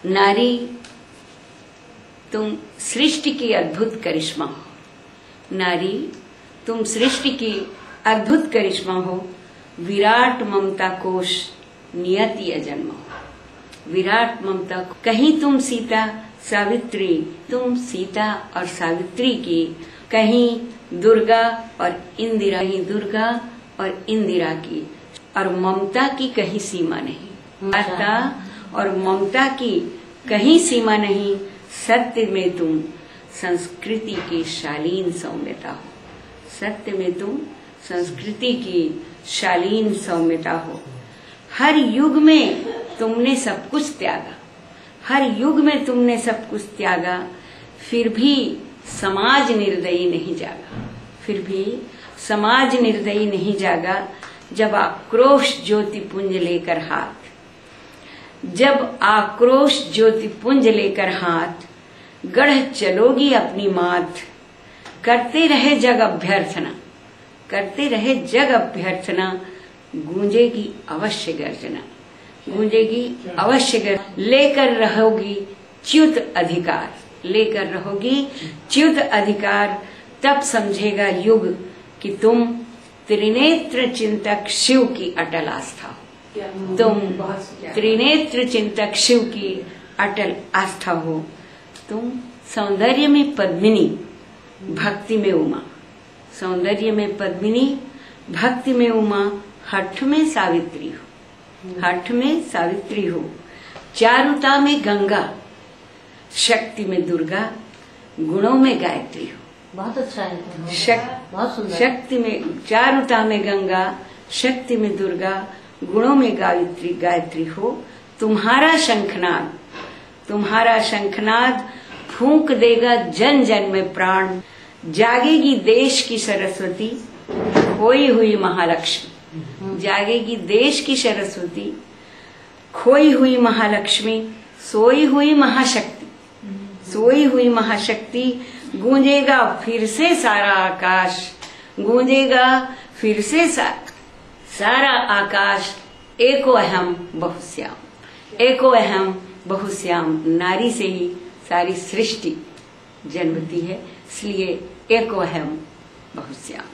नारी, तुम सृष्टि की अद्भुत करिश्मा हो। नारी, तुम सृष्टि की अद्भुत करिश्मा हो। विराट ममता कोश नियति अजन्म हो। विराट ममता, कहीं तुम सीता सावित्री, तुम सीता और सावित्री की, कहीं दुर्गा और इंदिरा, कहीं दुर्गा और इंदिरा की, और ममता की कहीं सीमा नहीं। ममता और ममता की कहीं सीमा नहीं। सत्य में तुम संस्कृति की शालीन सौम्यता हो। सत्य में तुम संस्कृति की शालीन सौम्यता हो। हर युग में तुमने सब कुछ त्यागा। हर युग में तुमने सब कुछ त्यागा, फिर भी समाज निर्दयी नहीं जागा। फिर भी समाज निर्दयी नहीं जागा। जब आक्रोश ज्योतिपुंज लेकर हाथ, जब आक्रोश ज्योतिपुंज लेकर हाथ, गढ़ चलोगी अपनी मात। करते रहे जग अभ्यर्थना, करते रहे जग अभ्यर्थना, गूंजेगी अवश्य गर्जना, गूंजेगी अवश्य गर्जना। लेकर रहोगी च्युत अधिकार, लेकर रहोगी च्युत अधिकार, तब समझेगा युग कि तुम त्रिनेत्र चिंतक शिव की अटल आस्था हो। तुम त्रिनेत्र चिंतक शिव की अटल आस्था हो। तुम सौंदर्य में पद्मिनी, भक्ति में उमा। सौंदर्य में पद्मिनी, भक्ति में उमा, हठ में सावित्री हो। हठ में सावित्री हो। चारुता में गंगा, शक्ति में दुर्गा, गुणों में गायत्री हो। बहुत अच्छा है, बहुत सुंदर। शक्ति में, चारुता में गंगा, शक्ति में दुर्गा, गुणों में गायत्री गायत्री हो। तुम्हारा शंखनाद, तुम्हारा शंखनाद फूंक देगा जन जन में प्राण। जागेगी देश की सरस्वती, खोई हुई महालक्ष्मी। जागेगी देश की सरस्वती, खोई हुई महालक्ष्मी, सोई हुई महाशक्ति, सोई हुई महाशक्ति। गूंजेगा फिर से सारा आकाश, गूंजेगा फिर से सारा आकाश। एको अहम बहुश्याम, एको अहम बहुश्याम। नारी से ही सारी सृष्टि जन्मती है, इसलिए एको अहम बहुश्याम।